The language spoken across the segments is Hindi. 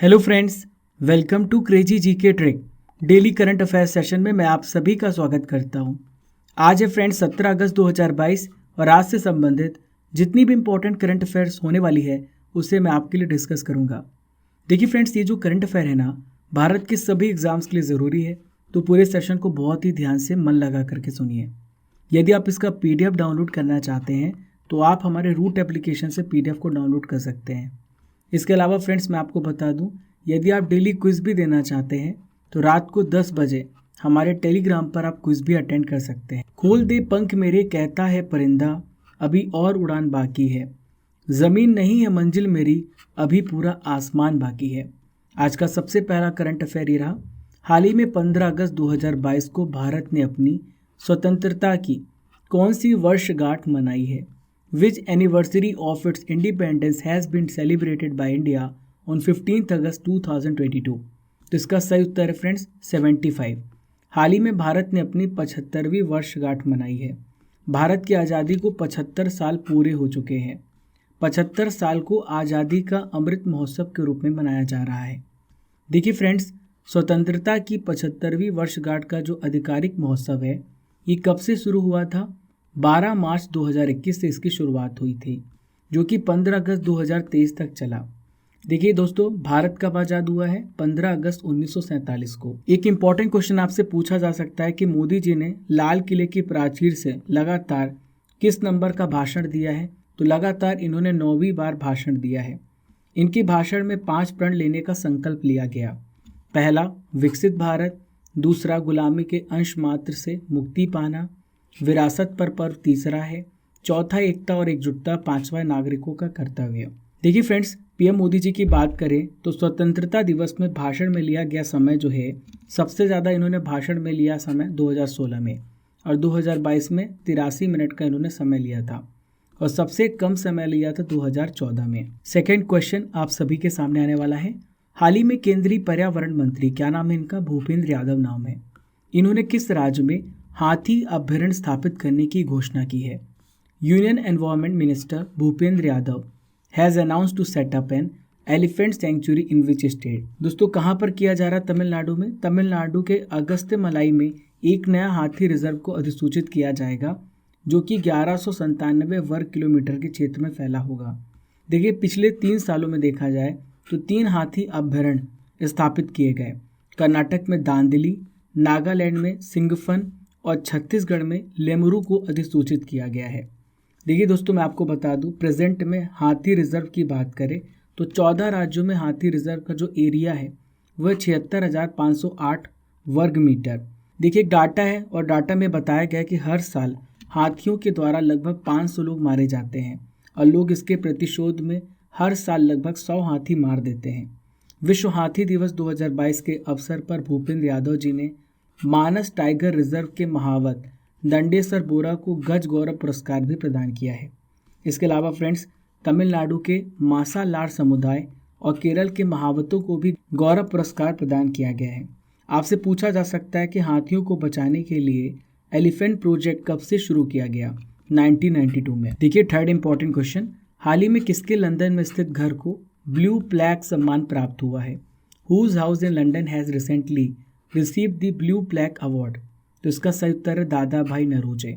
Hello friends, welcome to crazy GK trick. Daily current affairs session में मैं आप सभी का स्वागत करता हूं। आज है फ्रेंड्स 17 अगस्त 2022 और आज से संबंधित जितनी भी इंपॉर्टेंट करंट अफेयर्स होने वाली है उसे मैं आपके लिए डिस्कस करूंगा। देखिए फ्रेंड्स, ये जो करंट अफेयर है ना, भारत के सभी एग्जाम्स के लिए ज़रूरी है, तो पूरे सेशन को बहुत ही ध्यान से मन लगा करके सुनिए। यदि आप इसका PDF डाउनलोड करना चाहते हैं तो आप हमारे रूट एप्लीकेशन से PDF को डाउनलोड कर सकते हैं। इसके अलावा फ्रेंड्स, मैं आपको बता दूं, यदि आप डेली क्विज भी देना चाहते हैं तो रात को 10 बजे हमारे टेलीग्राम पर आप क्विज भी अटेंड कर सकते हैं। खोल दे पंख मेरे कहता है परिंदा, अभी और उड़ान बाकी है। ज़मीन नहीं है मंजिल मेरी, अभी पूरा आसमान बाकी है। आज का सबसे पहला करंट अफेयर ये रहा। हाल ही में 15 अगस्त 2022 को भारत ने अपनी स्वतंत्रता की कौन सी वर्षगांठ मनाई है? Which anniversary of its independence has been celebrated by India on 15th अगस्त 2022? तो इसका सही उत्तर है फ्रेंड्स 75। हाल ही में भारत ने अपनी 75वीं वर्षगांठ मनाई है। भारत की आज़ादी को 75 साल पूरे हो चुके हैं। 75 साल को आज़ादी का अमृत महोत्सव के रूप में मनाया जा रहा है। देखिए फ्रेंड्स, स्वतंत्रता की 75वीं वर्षगांठ का जो आधिकारिक महोत्सव है, ये कब से शुरू हुआ था? 12 मार्च 2021 से इसकी शुरुआत हुई थी, जो कि 15 अगस्त 2023 तक चला। देखिए दोस्तों, भारत कब आज़ाद हुआ है? 15 अगस्त 1947 को। एक इम्पॉर्टेंट क्वेश्चन आपसे पूछा जा सकता है कि मोदी जी ने लाल किले की प्राचीर से लगातार किस नंबर का भाषण दिया है? तो लगातार इन्होंने 9वीं बार भाषण दिया है। इनके भाषण में 5 प्रण लेने का संकल्प लिया गया। पहला, विकसित भारत। दूसरा, गुलामी के अंश मात्र से मुक्ति पाना। विरासत पर पर्व तीसरा है। चौथा, एकता और एकजुटता। पांचवा, नागरिकों का कर्तव्य। देखिए फ्रेंड्स, PM मोदी जी की बात करें तो स्वतंत्रता दिवस में भाषण में लिया गया समय जो है, सबसे ज़्यादा इन्होंने भाषण में लिया समय 2016 में, और 2022 में 83 मिनट का इन्होंने समय लिया था, और सबसे कम समय लिया था 2014 में। सेकेंड क्वेश्चन आप सभी के सामने आने वाला है। हाल ही में केंद्रीय पर्यावरण मंत्री, क्या नाम है इनका? भूपेंद्र यादव नाम है। इन्होंने किस राज्य में हाथी अभ्यारण्य स्थापित करने की घोषणा की है? Union environment minister Bhupender Yadav has announced to set up an elephant century in which state? दोस्तों, कहाँ पर किया जा रहा है? तमिलनाडु में। तमिलनाडु के अगस्त्यमलाई में एक नया हाथी रिजर्व को अधिसूचित किया जाएगा, जो कि 1197 वर्ग किलोमीटर के क्षेत्र में फैला होगा। देखिए, पिछले 3 सालों में देखा जाए तो 3 हाथी अभ्यारण्य स्थापित किए गए। कर्नाटक में दांदेली, नागालैंड में सिंगफन और छत्तीसगढ़ में लेमुरु को अधिसूचित किया गया है। देखिए दोस्तों, मैं आपको बता दूं, प्रेजेंट में हाथी रिजर्व की बात करें तो 14 राज्यों में हाथी रिजर्व का जो एरिया है वह 76,508 वर्ग मीटर। देखिए, डाटा है और डाटा में बताया गया कि हर साल हाथियों के द्वारा लगभग 500 लोग मारे जाते हैं, और लोग इसके प्रतिशोध में हर साल लगभग 100 हाथी मार देते हैं। विश्व हाथी दिवस 2022 के अवसर पर भूपेंद्र यादव जी ने मानस टाइगर रिजर्व के महावत दंडेसर बोरा को गज गौरव पुरस्कार भी प्रदान किया है। इसके अलावा फ्रेंड्स, तमिलनाडु के मासालार समुदाय और केरल के महावतों को भी गौरव पुरस्कार प्रदान किया गया है। आपसे पूछा जा सकता है कि हाथियों को बचाने के लिए एलिफेंट प्रोजेक्ट कब से शुरू किया गया? 1992 में। देखिए, थर्ड इंपॉर्टेंट क्वेश्चन, हाल ही में किसके लंदन में स्थित घर को ब्लू प्लैक सम्मान प्राप्त हुआ है? Whose house in London has recently received the blue plaque award? तो इसका सही उत्तर है दादा भाई नरोजे।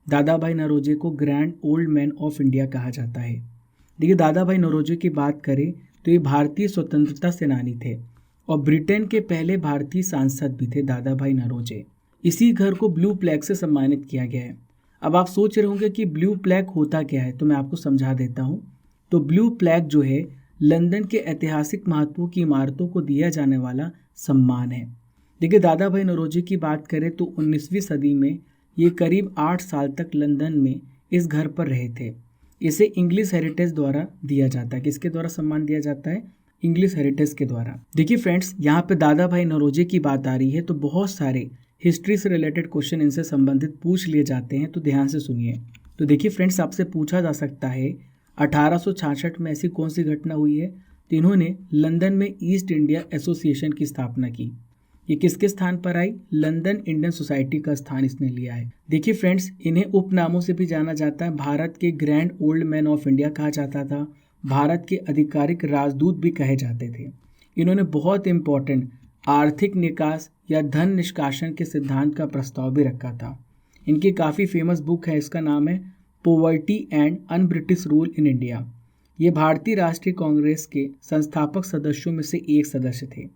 दादा भाई नरोजे को grand old man of India कहा जाता है। देखिए, दादा भाई नरोजे की बात करें तो ये भारतीय स्वतंत्रता सेनानी थे और ब्रिटेन के पहले भारतीय सांसद भी थे दादा भाई नरोजे। इसी घर को ब्लू प्लैक से सम्मानित किया गया है। अब आप सोच रहे होंगे कि ब्लू प्लैक होता क्या है, तो मैं आपको समझा देता हूँ। तो ब्लू प्लैक जो है, लंदन के ऐतिहासिक महत्व की इमारतों को दिया जाने वाला सम्मान है। देखिए, दादा भाई नौरोजी की बात करें तो 19वीं सदी में ये करीब 8 साल तक लंदन में इस घर पर रहे थे। इसे इंग्लिश हेरिटेज द्वारा दिया जाता है। किसके द्वारा सम्मान दिया जाता है? इंग्लिश हेरिटेज के द्वारा। देखिए फ्रेंड्स, यहाँ पे दादा भाई नौरोजी की बात आ रही है तो बहुत सारे हिस्ट्री से रिलेटेड क्वेश्चन इनसे संबंधित पूछ लिए जाते हैं, तो ध्यान से सुनिए। तो देखिए फ्रेंड्स, आपसे पूछा जा सकता है 1866 में ऐसी कौन सी घटना हुई है? तो इन्होंने लंदन में ईस्ट इंडिया एसोसिएशन की स्थापना की। ये किसके स्थान पर आई? लंदन इंडियन सोसाइटी का स्थान इसने लिया है। देखिए फ्रेंड्स, इन्हें उपनामों से भी जाना जाता है। भारत के grand old man of India कहा जाता था, भारत के आधिकारिक राजदूत भी कहे जाते थे। इन्होंने बहुत इम्पोर्टेंट आर्थिक निकास या धन निष्कासन के सिद्धांत का प्रस्ताव भी रखा था। इनकी काफ़ी फेमस बुक है, इसका नाम है poverty and un British rule in India. ये भारतीय राष्ट्रीय कांग्रेस के संस्थापक सदस्यों में से एक सदस्य थे।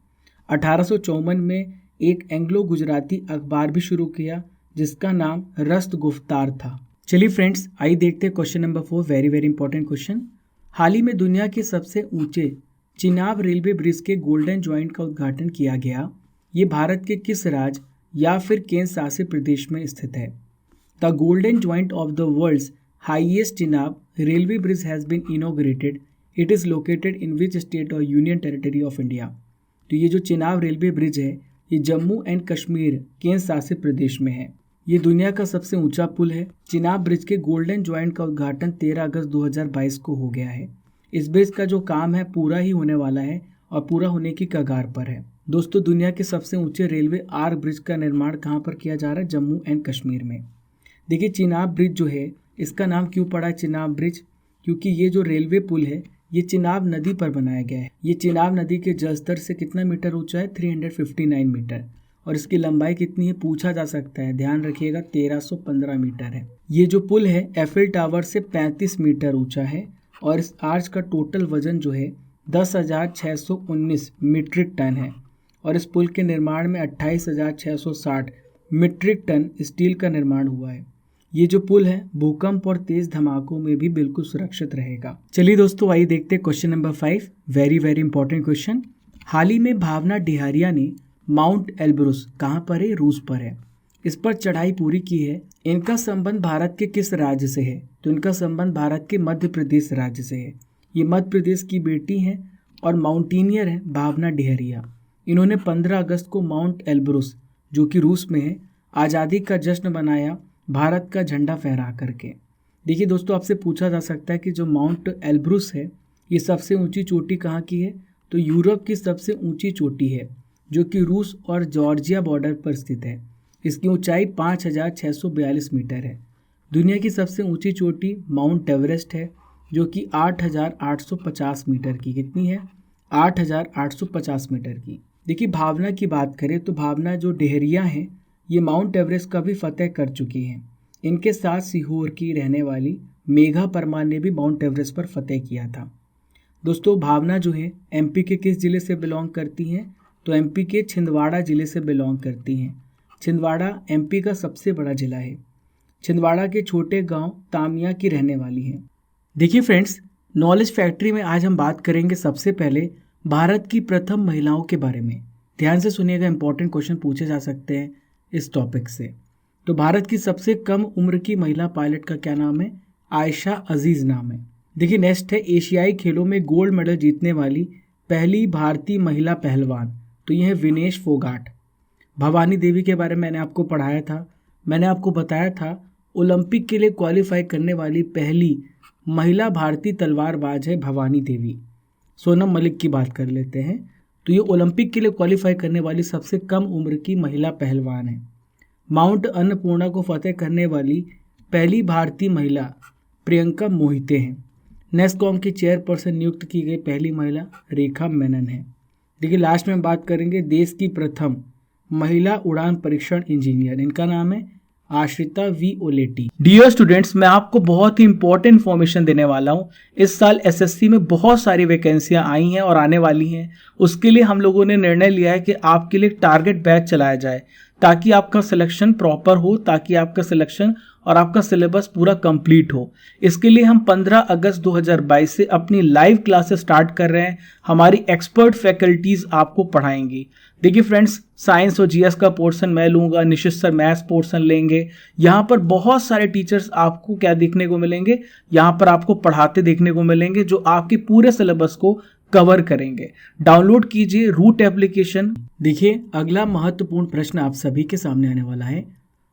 1854 में एक एंग्लो गुजराती अखबार भी शुरू किया जिसका नाम रस्त गुफ्तार था। चलिए फ्रेंड्स, आइए देखते हैं question number 4, very very important question. हाल ही में दुनिया के सबसे ऊंचे चिनाब रेलवे ब्रिज के गोल्डन जॉइंट का उद्घाटन किया गया। ये भारत के किस राज्य या फिर केंद्र शासित प्रदेश में स्थित है? The golden joint of the world's highest Chenab railway bridge has been inaugurated. It is located in which state और यूनियन टेरिटरी ऑफ इंडिया? तो ये जो चिनाब रेलवे ब्रिज है ये जम्मू एंड कश्मीर केंद्र शासित प्रदेश में है। ये दुनिया का सबसे ऊंचा पुल है। चिनाब ब्रिज के गोल्डन जॉइंट का उद्घाटन 13 अगस्त 2022 को हो गया है। इस ब्रिज का जो काम है पूरा ही होने वाला है और पूरा होने की कगार पर है। दोस्तों, दुनिया के सबसे ऊंचे रेलवे आर्क ब्रिज का निर्माण कहाँ पर किया जा रहा है? जम्मू एंड कश्मीर में। देखिए, चिनाब ब्रिज जो है इसका नाम क्यों पड़ा चिनाब ब्रिज? क्योंकि ये जो रेलवे पुल है ये चिनाब नदी पर बनाया गया है। ये चिनाब नदी के जलस्तर से कितना मीटर ऊंचा है? 359 मीटर। और इसकी लंबाई कितनी है पूछा जा सकता है, ध्यान रखिएगा 1315 मीटर है। ये जो पुल है एफिल टावर से 35 मीटर ऊंचा है और इस आर्च का टोटल वजन जो है 10,619 मीट्रिक टन है और इस पुल के निर्माण में 28,660 मीट्रिक टन स्टील का निर्माण हुआ है। ये जो पुल है भूकंप और तेज धमाकों में भी बिल्कुल सुरक्षित रहेगा। चलिए दोस्तों, आइए देखते हैं question number 5, very very important question. हाल ही में भावना डिहारिया ने माउंट एल्ब्रुस कहाँ पर है? रूस पर है। इस पर चढ़ाई पूरी की है। इनका संबंध भारत के किस राज्य से है? तो इनका संबंध भारत के मध्य प्रदेश राज्य से है। ये मध्य प्रदेश की बेटी हैं और माउंटेनियर है भावना डिहरिया। इन्होंने 15 अगस्त को माउंट एल्ब्रुस जो कि रूस में है आज़ादी का जश्न मनाया भारत का झंडा फहरा करके। देखिए दोस्तों, आपसे पूछा जा सकता है कि जो माउंट एल्ब्रुस है ये सबसे ऊंची चोटी कहाँ की है? तो यूरोप की सबसे ऊंची चोटी है जो कि रूस और जॉर्जिया बॉर्डर पर स्थित है। इसकी ऊंचाई 5,642 मीटर है। दुनिया की सबसे ऊंची चोटी माउंट एवरेस्ट है जो कि 8,850 मीटर की। कितनी है? 8,850 मीटर की। देखिए, भावना की बात करें तो भावना जो डेहरिया हैं ये माउंट एवरेस्ट का भी फतेह कर चुकी हैं। इनके साथ सीहोर की रहने वाली मेघा परमार ने भी माउंट एवरेस्ट पर फतेह किया था। दोस्तों, भावना जो है एमपी के किस ज़िले से बिलोंग करती हैं? तो एमपी के छिंदवाड़ा ज़िले से बिलोंग करती हैं। छिंदवाड़ा एमपी का सबसे बड़ा ज़िला है। छिंदवाड़ा के छोटे गांव तामिया की रहने वाली हैं। देखिए फ्रेंड्स, नॉलेज फैक्ट्री में आज हम बात करेंगे सबसे पहले भारत की प्रथम महिलाओं के बारे में। ध्यान से सुनिएगा, इंपॉर्टेंट क्वेश्चन पूछे जा सकते हैं इस टॉपिक से। तो भारत की सबसे कम उम्र की महिला पायलट का क्या नाम है? आयशा अजीज़ नाम है। देखिए नेक्स्ट है एशियाई खेलों में गोल्ड मेडल जीतने वाली पहली भारतीय महिला पहलवान। तो यह है विनेश फोगाट। भवानी देवी के बारे में मैंने आपको पढ़ाया था। मैंने आपको बताया था ओलंपिक के लिए क्वालिफाई करने वाली पहली महिला भारतीय तलवारबाज है भवानी देवी। सोनम मलिक की बात कर लेते हैं तो ये ओलंपिक के लिए क्वालिफाई करने वाली सबसे कम उम्र की महिला पहलवान है। माउंट अन्नपूर्णा को फतेह करने वाली पहली भारतीय महिला प्रियंका मोहिते हैं। नेस्कॉम की चेयरपर्सन नियुक्त की गई पहली महिला रेखा मेनन है। देखिए लास्ट में हम बात करेंगे देश की प्रथम महिला उड़ान परीक्षण इंजीनियर। इनका नाम है आश्रिता वी ओलेटी। डियर स्टूडेंट्स, मैं आपको बहुत ही इंपॉर्टेंट इन्फॉर्मेशन देने वाला हूँ। इस साल एसएससी में बहुत सारी वैकेंसियाँ आई हैं और आने वाली हैं। उसके लिए हम लोगों ने निर्णय लिया है कि आपके लिए टारगेट बैच चलाया जाए ताकि आपका सिलेक्शन प्रॉपर हो, ताकि आपका सिलेक्शन और आपका सिलेबस पूरा कंप्लीट हो। इसके लिए हम 15 अगस्त 2022 से अपनी लाइव क्लासेस स्टार्ट कर रहे हैं। हमारी एक्सपर्ट फैकल्टीज़ आपको पढ़ाएंगी। देखिए फ्रेंड्स, साइंस और जीएस का पोर्शन मैं लूँगा, निशित सर मैथ्स पोर्शन लेंगे। यहाँ पर बहुत सारे टीचर्स आपको क्या देखने को मिलेंगे, यहाँ पर आपको पढ़ाते देखने को मिलेंगे जो आपके पूरे सिलेबस को कवर करेंगे। डाउनलोड कीजिए रूट एप्लीकेशन। देखिए अगला महत्वपूर्ण प्रश्न आप सभी के सामने आने वाला है।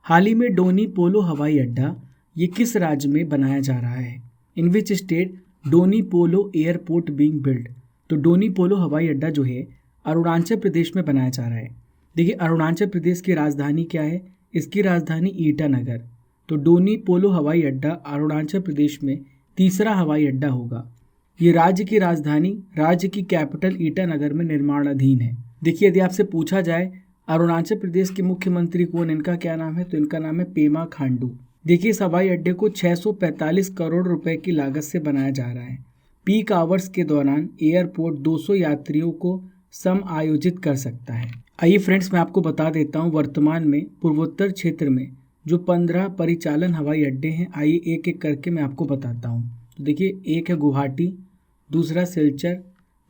हाल ही में डोनी पोलो हवाई अड्डा ये किस राज्य में बनाया जा रहा है? In which state Donyi Polo airport being build? तो डोनी पोलो हवाई अड्डा जो है अरुणाचल प्रदेश में बनाया जा रहा है। देखिए अरुणाचल प्रदेश की राजधानी क्या है? इसकी राजधानी ईटानगर। तो डोनी पोलो हवाई अड्डा अरुणाचल प्रदेश में तीसरा हवाई अड्डा होगा। ये राज्य की राजधानी, राज्य की कैपिटल ईटानगर में निर्माणाधीन है। देखिए, यदि आपसे पूछा जाए अरुणाचल प्रदेश के मुख्यमंत्री कौन, इनका क्या नाम है, तो इनका नाम है पेमा खांडू। देखिए, इस हवाई अड्डे को 645 करोड़ रुपए की लागत से बनाया जा रहा है। पीक आवर्स के दौरान एयरपोर्ट 200 यात्रियों को समायोजित कर सकता है। आइए फ्रेंड्स, मैं आपको बता देता हूँ वर्तमान में पूर्वोत्तर क्षेत्र में जो 15 परिचालन हवाई अड्डे हैं, आइए एक एक करके मैं आपको बताता हूँ। तो देखिए, एक है गुवाहाटी, दूसरा सिलचर,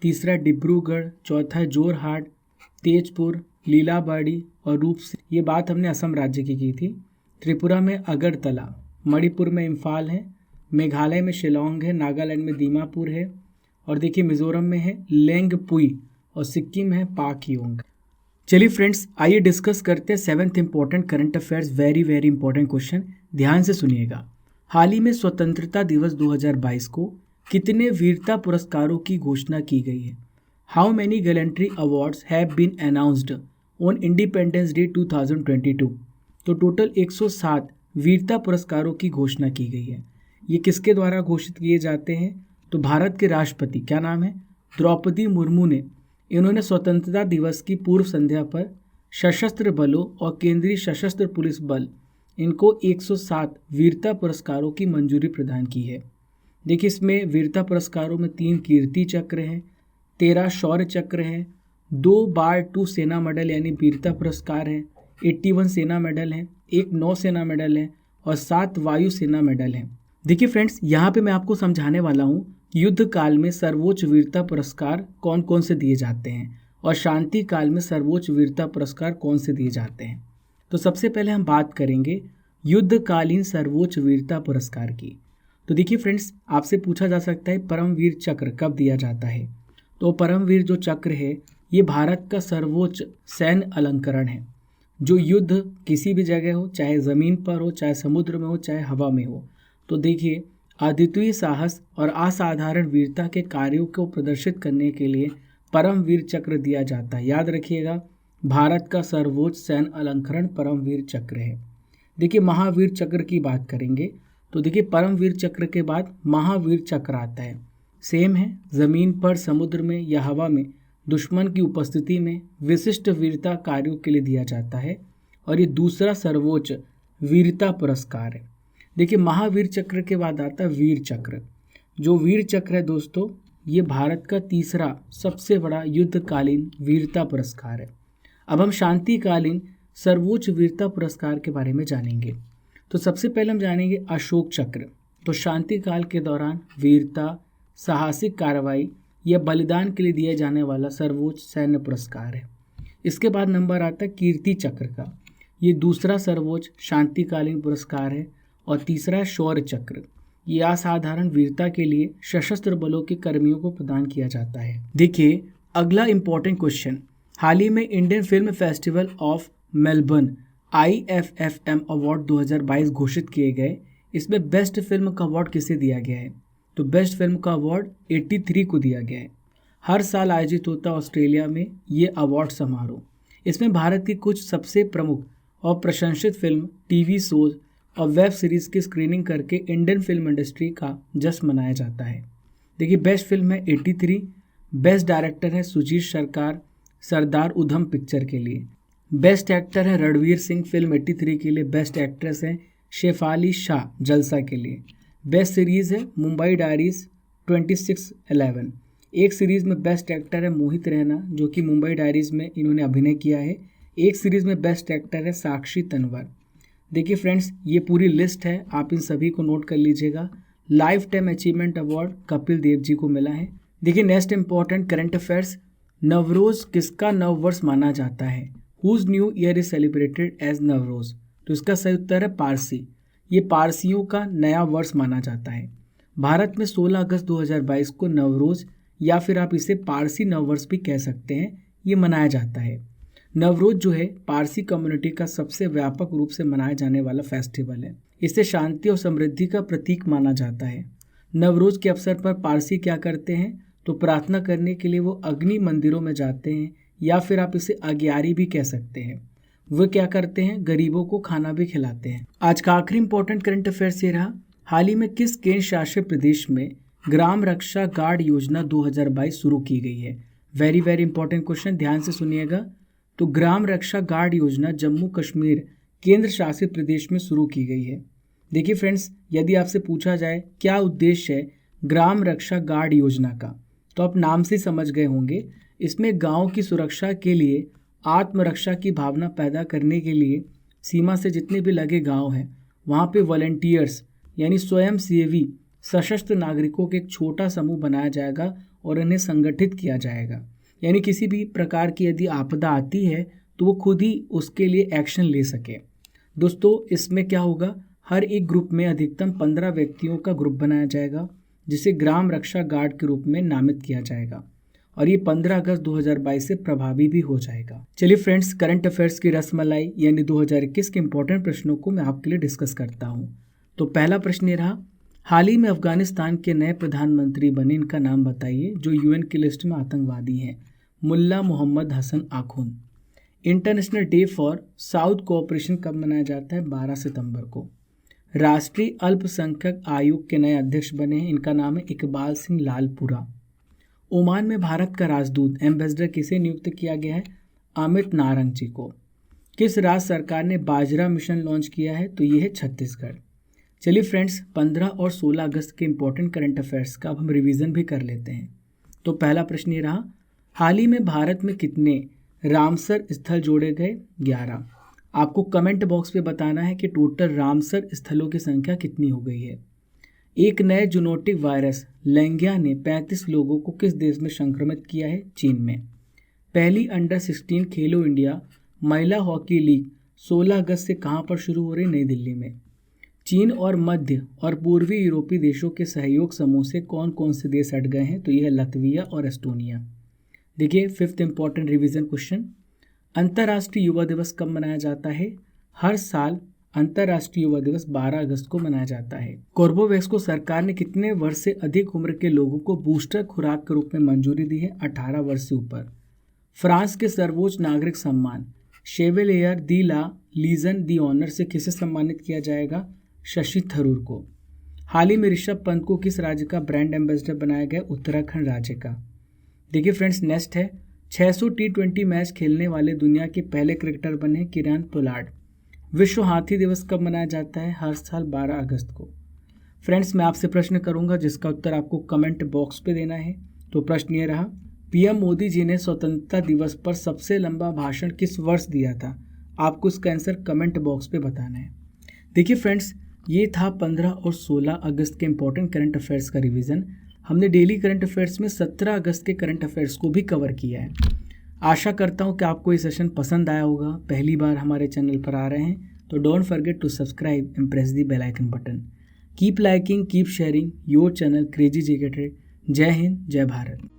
तीसरा डिब्रूगढ़, चौथा है जोरहाट, तेजपुर, लीलाबाड़ी और रूपसिंह। ये बात हमने असम राज्य की थी। त्रिपुरा में अगरतला, मणिपुर में इम्फाल है, मेघालय में शिलोंग है, नागालैंड में दीमापुर है, और देखिए मिजोरम में है लेंगपुई, और सिक्किम है पाकयोंग। चलिए फ्रेंड्स, आइए डिस्कस करते हैं 7th important current affairs. Very very important question, ध्यान से सुनिएगा। हाल ही में स्वतंत्रता दिवस 2022 को कितने वीरता पुरस्कारों की घोषणा की गई है? How many gallantry awards have been announced on Independence Day 2022? तो टोटल 107 वीरता पुरस्कारों की घोषणा की गई है। ये किसके द्वारा घोषित किए जाते हैं? तो भारत के राष्ट्रपति, क्या नाम है, द्रौपदी मुर्मू ने। इन्होंने स्वतंत्रता दिवस की पूर्व संध्या पर सशस्त्र बलों और केंद्रीय सशस्त्र पुलिस बल, इनको 107 वीरता पुरस्कारों की मंजूरी प्रदान की है। देखिए, इसमें वीरता पुरस्कारों में 3 कीर्ति चक्र हैं, 13 शौर्य चक्र हैं, 2 बार 2 सेना मेडल यानी वीरता पुरस्कार हैं, 81 सेना मेडल हैं, 1 नौसेना मेडल है और 7 वायु सेना मेडल हैं। देखिए फ्रेंड्स, यहाँ पे मैं आपको समझाने वाला हूँ युद्ध काल में सर्वोच्च वीरता पुरस्कार कौन कौन से दिए जाते हैं और शांति काल में सर्वोच्च वीरता पुरस्कार कौन से दिए जाते हैं। तो सबसे पहले हम बात करेंगे युद्धकालीन सर्वोच्च वीरता पुरस्कार की। तो देखिए फ्रेंड्स, आपसे पूछा जा सकता है परमवीर चक्र कब दिया जाता है? तो परमवीर जो चक्र है ये भारत का सर्वोच्च सैन्य अलंकरण है। जो युद्ध किसी भी जगह हो, चाहे ज़मीन पर हो, चाहे समुद्र में हो, चाहे हवा में हो, तो देखिए अद्वितीय साहस और असाधारण वीरता के कार्यों को प्रदर्शित करने के लिए परमवीर चक्र दिया जाता है। याद रखिएगा, भारत का सर्वोच्च सैन्य अलंकरण परमवीर चक्र है। देखिए, महावीर चक्र की बात करेंगे तो देखिए परमवीर चक्र के बाद महावीर चक्र आता है। सेम है, ज़मीन पर, समुद्र में या हवा में दुश्मन की उपस्थिति में विशिष्ट वीरता कार्यों के लिए दिया जाता है और ये दूसरा सर्वोच्च वीरता पुरस्कार है। देखिए, महावीर चक्र के बाद आता है वीर चक्र। जो वीर चक्र है दोस्तों, ये भारत का तीसरा सबसे बड़ा युद्धकालीन वीरता पुरस्कार है। अब हम शांतिकालीन सर्वोच्च वीरता पुरस्कार के बारे में जानेंगे। तो सबसे पहले हम जानेंगे अशोक चक्र। तो शांति काल के दौरान वीरता, साहसिक कार्रवाई या बलिदान के लिए दिया जाने वाला सर्वोच्च सैन्य पुरस्कार है। इसके बाद नंबर आता है कीर्ति चक्र का। ये दूसरा सर्वोच्च शांतिकालीन पुरस्कार है। और तीसरा है शौर्य चक्र। ये असाधारण वीरता के लिए सशस्त्र बलों के कर्मियों को प्रदान किया जाता है। देखिए, अगला इंपॉर्टेंट क्वेश्चन, हाल ही में Indian film festival of Melbourne IFFM award 2022 घोषित किए गए। इसमें बेस्ट फिल्म का अवार्ड किसे दिया गया है? तो बेस्ट फिल्म का अवार्ड 83 को दिया गया है। हर साल आयोजित होता है ऑस्ट्रेलिया में ये अवार्ड समारोह। इसमें भारत की कुछ सबसे प्रमुख और प्रशंसित फिल्म, टीवी शोज और वेब सीरीज़ की स्क्रीनिंग करके इंडियन फिल्म इंडस्ट्री का जश्न मनाया जाता है। देखिए, बेस्ट फिल्म है 83, बेस्ट डायरेक्टर है सुजीत सरकार सरदार उधम पिक्चर के लिए, बेस्ट एक्टर है रणवीर सिंह फिल्म 83 के लिए, बेस्ट एक्ट्रेस है शेफाली शाह जलसा के लिए, बेस्ट सीरीज़ है मुंबई डायरीज 2611। एक सीरीज़ में बेस्ट एक्टर है मोहित रैना जो कि मुंबई डायरीज में इन्होंने अभिनय किया है। एक सीरीज़ में बेस्ट एक्टर है साक्षी तन्वर। देखिए फ्रेंड्स, ये पूरी लिस्ट है, आप इन सभी को नोट कर लीजिएगा। Life time achievement award Kapil Dev ji को मिला है। देखिए, next important current affairs, Navroz किसका नव वर्ष माना जाता है? Whose new year is celebrated as Navroz? तो इसका सही उत्तर है पारसी। ये पारसियों का नया वर्ष माना जाता है। भारत में 16 अगस्त 2022 को नवरोज या फिर आप इसे पारसी नववर्ष भी कह सकते हैं, ये मनाया जाता है। नवरोज जो है पारसी कम्युनिटी का सबसे व्यापक रूप से मनाया जाने वाला फेस्टिवल है। इसे शांति और समृद्धि का प्रतीक माना जाता है। नवरोज के अवसर पर पारसी क्या करते हैं? तो प्रार्थना करने के लिए वो अग्नि मंदिरों में जाते हैं या फिर आप इसे अग्यारी भी कह सकते हैं। वो क्या करते हैं? गरीबों को खाना भी खिलाते हैं। आज का आखिरी इंपॉर्टेंट करंट अफेयर्स ये रहा, हाल ही में किस केंद्र शासित प्रदेश में ग्राम रक्षा गार्ड योजना 2022 शुरू की गई है? वेरी वेरी इंपॉर्टेंट क्वेश्चन, ध्यान से सुनिएगा। तो ग्राम रक्षा गार्ड योजना जम्मू कश्मीर केंद्र शासित प्रदेश में शुरू की गई है। देखिए फ्रेंड्स, यदि आपसे पूछा जाए क्या उद्देश्य है ग्राम रक्षा गार्ड योजना का, तो आप नाम से समझ गए होंगे। इसमें गांव की सुरक्षा के लिए, आत्मरक्षा की भावना पैदा करने के लिए सीमा से जितने भी लगे गांव हैं वहाँ पे वॉलंटियर्स यानी स्वयंसेवी सशस्त्र नागरिकों के एक छोटा समूह बनाया जाएगा और इन्हें संगठित किया जाएगा। यानी किसी भी प्रकार की यदि आपदा आती है तो वो खुद ही उसके लिए एक्शन ले सके। दोस्तों, इसमें क्या होगा, हर एक ग्रुप में अधिकतम 15 व्यक्तियों का ग्रुप बनाया जाएगा जिसे ग्राम रक्षा गार्ड के रूप में नामित किया जाएगा और ये 15 अगस्त 2022 से प्रभावी भी हो जाएगा। चलिए फ्रेंड्स, करंट अफेयर्स की रसमलाई यानी 2021 के इंपॉर्टेंट प्रश्नों को मैं आपके लिए डिस्कस करता हूँ। तो पहला प्रश्न ये रहा, हाल ही में अफगानिस्तान के नए प्रधानमंत्री बने, इनका नाम बताइए जो यूएन की लिस्ट में आतंकवादी हैं। Mullah Mohammad Hasan Akhund. International day for south cooperation कब मनाया जाता है? 12 सितंबर को। राष्ट्रीय अल्पसंख्यक आयोग के नए अध्यक्ष बने हैं, इनका नाम है इकबाल सिंह लालपुरा। ओमान में भारत का राजदूत एम्बेसडर किसे नियुक्त किया गया है? अमित नारंग जी को। किस राज्य सरकार ने बाजरा मिशन लॉन्च किया है? तो ये है छत्तीसगढ़। चलिए फ्रेंड्स, 15 और 16 अगस्त के इंपॉर्टेंट करंट अफेयर्स का अब हम रिवीजन भी कर लेते हैं। तो पहला प्रश्न ये रहा, हाल ही में भारत में कितने रामसर स्थल जोड़े गए? 11। आपको कमेंट बॉक्स पे बताना है कि टोटल रामसर स्थलों की संख्या कितनी हो गई है। एक नए जूनोटिक वायरस लेंगिया ने 35 लोगों को किस देश में संक्रमित किया है? चीन में। पहली अंडर 16 खेलो इंडिया महिला हॉकी लीग 16 अगस्त से कहां पर शुरू हो रही? नई दिल्ली में। चीन और मध्य और पूर्वी यूरोपीय देशों के सहयोग समूह से कौन कौन से देश हट गए हैं? तो यह है लतविया और एस्टोनिया। देखिए, फिफ्थ इंपॉर्टेंट रिवीजन क्वेश्चन, अंतर्राष्ट्रीय युवा दिवस कब मनाया जाता है? हर साल अंतर्राष्ट्रीय युवा दिवस 12 अगस्त को मनाया जाता है। कोर्बोवैक्स को सरकार ने कितने वर्ष से अधिक उम्र के लोगों को बूस्टर खुराक के रूप में मंजूरी दी है? 18 वर्ष से ऊपर। फ्रांस के सर्वोच्च नागरिक सम्मान शेवेलियर दी ला लीजन दी ऑनर से किसे सम्मानित किया जाएगा? शशि थरूर को। हाल ही में ऋषभ पंत को किस राज्य का ब्रांड एम्बेसडर बनाया गया? उत्तराखंड राज्य का। देखिए फ्रेंड्स, नेक्स्ट है 600 T20 मैच खेलने वाले दुनिया के पहले क्रिकेटर बने किरण पोलार्ड। विश्व हाथी दिवस कब मनाया जाता है? हर साल 12 अगस्त को। फ्रेंड्स, मैं आपसे प्रश्न करूंगा जिसका उत्तर आपको कमेंट बॉक्स पे देना है। तो प्रश्न ये रहा, पीएम मोदी जी ने स्वतंत्रता दिवस पर सबसे लंबा भाषण किस वर्ष दिया था? आपको इसका आंसर कमेंट बॉक्स पे बताना है। देखिए फ्रेंड्स, ये था 15 और 16 अगस्त के इंपॉर्टेंट करंट अफेयर्स का रिवीजन। हमने डेली करंट अफेयर्स में 17 अगस्त के करंट अफेयर्स को भी कवर किया है। आशा करता हूँ कि आपको ये सेशन पसंद आया होगा। पहली बार हमारे चैनल पर आ रहे हैं तो don't forget to subscribe and press the bell icon button. Keep liking, keep sharing your channel crazy GK trick. जय हिंद, जय भारत।